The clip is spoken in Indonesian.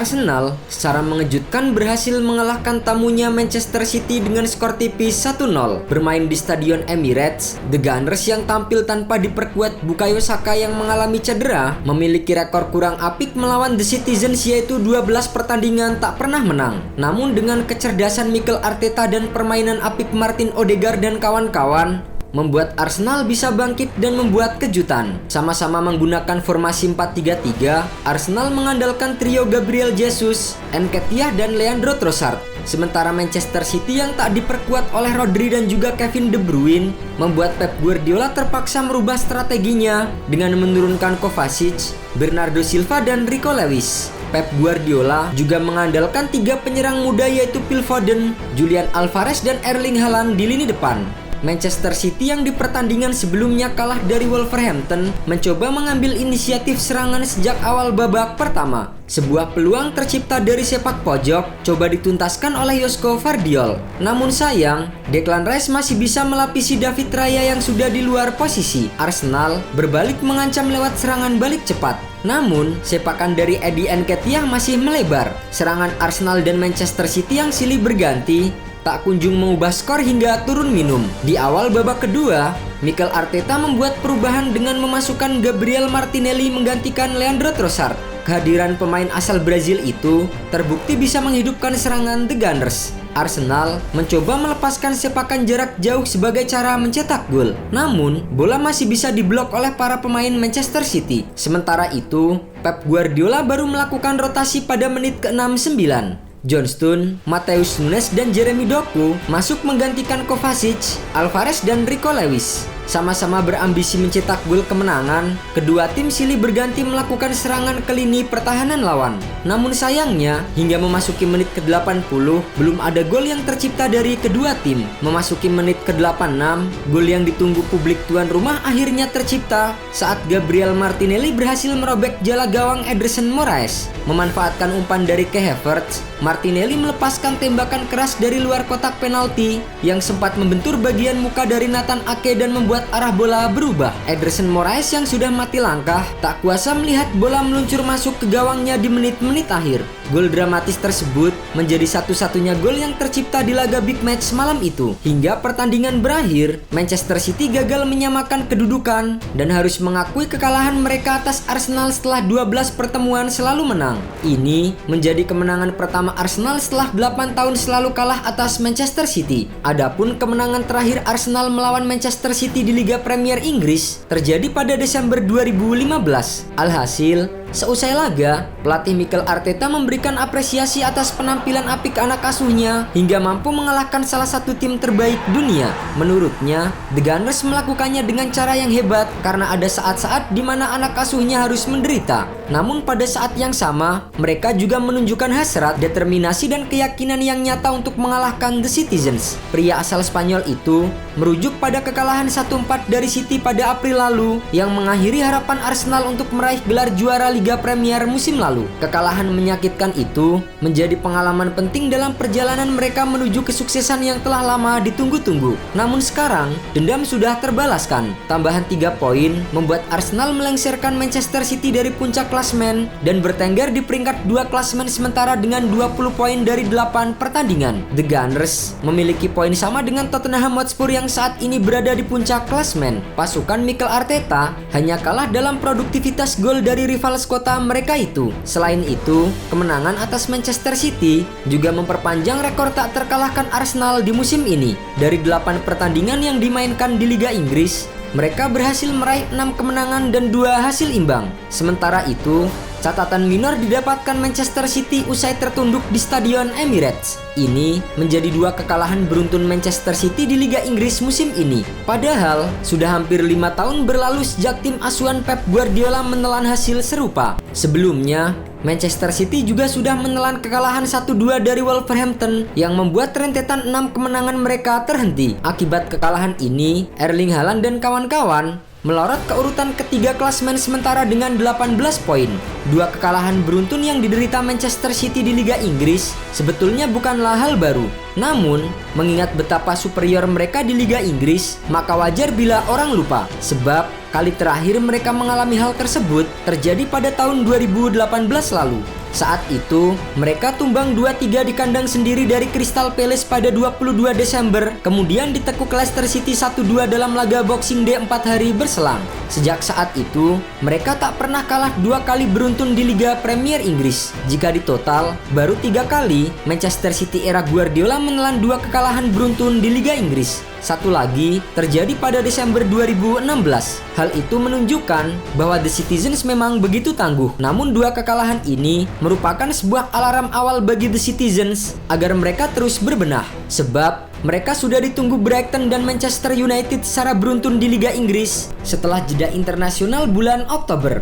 Arsenal secara mengejutkan berhasil mengalahkan tamunya Manchester City dengan skor tipis 1-0. Bermain di Stadion Emirates, The Gunners yang tampil tanpa diperkuat Bukayo Saka yang mengalami cedera memiliki rekor kurang apik melawan The Citizens, yaitu 12 pertandingan tak pernah menang. Namun dengan kecerdasan Mikel Arteta dan permainan apik Martin Odegaard dan kawan-kawan, membuat Arsenal bisa bangkit dan membuat kejutan. Sama-sama menggunakan formasi 4-3-3, Arsenal mengandalkan trio Gabriel Jesus, Nketiah dan Leandro Trossard. Sementara Manchester City yang tak diperkuat oleh Rodri dan juga Kevin De Bruyne membuat Pep Guardiola terpaksa merubah strateginya dengan menurunkan Kovacic, Bernardo Silva dan Rico Lewis. Pep Guardiola juga mengandalkan 3 penyerang muda yaitu Phil Foden, Julian Alvarez dan Erling Haaland di lini depan. Manchester City yang di pertandingan sebelumnya kalah dari Wolverhampton mencoba mengambil inisiatif serangan sejak awal babak pertama. Sebuah peluang tercipta dari sepak pojok coba dituntaskan oleh Josko Vardiol. Namun sayang, Declan Rice masih bisa melapisi David Raya yang sudah di luar posisi. Arsenal berbalik mengancam lewat serangan balik cepat. Namun, sepakan dari Eddie Nketiah masih melebar. Serangan Arsenal dan Manchester City yang silih berganti tak kunjung mengubah skor hingga turun minum. Di awal babak kedua, Mikel Arteta membuat perubahan dengan memasukkan Gabriel Martinelli menggantikan Leandro Trossard. Kehadiran pemain asal Brazil itu terbukti bisa menghidupkan serangan The Gunners. Arsenal mencoba melepaskan sepakan jarak jauh sebagai cara mencetak gol. Namun, bola masih bisa diblok oleh para pemain Manchester City. Sementara itu, Pep Guardiola baru melakukan rotasi pada menit ke-69. John Stones, Matheus Nunes dan Jeremy Doku masuk menggantikan Kovacic, Alvarez dan Rico Lewis. Sama-sama berambisi mencetak gol kemenangan, kedua tim silih berganti melakukan serangan ke lini pertahanan lawan. Namun sayangnya, hingga memasuki menit ke-80, belum ada gol yang tercipta dari kedua tim. Memasuki menit ke-86, gol yang ditunggu publik tuan rumah akhirnya tercipta saat Gabriel Martinelli berhasil merobek jala gawang Ederson Moraes. Memanfaatkan umpan dari Kai Havertz, Martinelli melepaskan tembakan keras dari luar kotak penalti yang sempat membentur bagian muka dari Nathan Ake dan membuat arah bola berubah. Ederson Moraes yang sudah mati langkah tak kuasa melihat bola meluncur masuk ke gawangnya di menit-menit akhir. Gol dramatis tersebut menjadi satu-satunya gol yang tercipta di laga big match malam itu. Hingga pertandingan berakhir, Manchester City gagal menyamakan kedudukan dan harus mengakui kekalahan mereka atas Arsenal setelah 12 pertemuan selalu menang. Ini menjadi kemenangan pertama Arsenal setelah 8 tahun selalu kalah atas Manchester City. Adapun kemenangan terakhir Arsenal melawan Manchester City di Liga Premier Inggris terjadi pada Desember 2015. Alhasil, seusai laga, pelatih Mikel Arteta memberikan apresiasi atas penampilan apik anak asuhnya hingga mampu mengalahkan salah satu tim terbaik dunia. Menurutnya, The Gunners melakukannya dengan cara yang hebat karena ada saat-saat di mana anak asuhnya harus menderita. Namun pada saat yang sama, mereka juga menunjukkan hasrat, determinasi dan keyakinan yang nyata untuk mengalahkan The Citizens. Pria asal Spanyol itu merujuk pada kekalahan 1-4 dari City pada April lalu yang mengakhiri harapan Arsenal untuk meraih gelar juara Liga Premier musim lalu. Kekalahan menyakitkan itu menjadi pengalaman penting dalam perjalanan mereka menuju kesuksesan yang telah lama ditunggu-tunggu. Namun sekarang, dendam sudah terbalaskan. Tambahan 3 poin membuat Arsenal melengsarkan Manchester City dari puncak klasemen dan bertengger di peringkat 2 klasemen sementara dengan 20 poin dari 8 pertandingan. The Gunners memiliki poin sama dengan Tottenham Hotspur yang saat ini berada di puncak klasemen. Pasukan Mikel Arteta hanya kalah dalam produktivitas gol dari rival kota mereka itu. Selain itu, kemenangan atas Manchester City juga memperpanjang rekor tak terkalahkan Arsenal di musim ini. Dari 8 pertandingan yang dimainkan di Liga Inggris, mereka berhasil meraih 6 kemenangan dan 2 hasil imbang. Sementara itu, catatan minor didapatkan Manchester City usai tertunduk di Stadion Emirates. Ini menjadi 2 kekalahan beruntun Manchester City di Liga Inggris musim ini. Padahal, sudah hampir 5 tahun berlalu sejak tim asuhan Pep Guardiola menelan hasil serupa. Sebelumnya, Manchester City juga sudah menelan kekalahan 1-2 dari Wolverhampton yang membuat rentetan 6 kemenangan mereka terhenti. Akibat kekalahan ini, Erling Haaland dan kawan-kawan melorot ke urutan ketiga klasemen sementara dengan 18 poin. 2 kekalahan beruntun yang diderita Manchester City di Liga Inggris sebetulnya bukanlah hal baru. Namun, mengingat betapa superior mereka di Liga Inggris, maka wajar bila orang lupa. Sebab, kali terakhir mereka mengalami hal tersebut terjadi pada tahun 2018 lalu. Saat itu, mereka tumbang 2-3 di kandang sendiri dari Crystal Palace pada 22 Desember, kemudian ditekuk Leicester City 1-2 dalam laga Boxing Day 4 hari berselang. Sejak saat itu, mereka tak pernah kalah 2 kali beruntun di Liga Premier Inggris. Jika ditotal, baru 3 kali Manchester City era Guardiola menelan 2 kekalahan beruntun di Liga Inggris. Satu lagi terjadi pada Desember 2016. Hal itu menunjukkan bahwa The Citizens memang begitu tangguh. Namun 2 kekalahan ini merupakan sebuah alarm awal bagi The Citizens agar mereka terus berbenah. Sebab mereka sudah ditunggu Brighton dan Manchester United secara beruntun di Liga Inggris setelah jeda internasional bulan Oktober.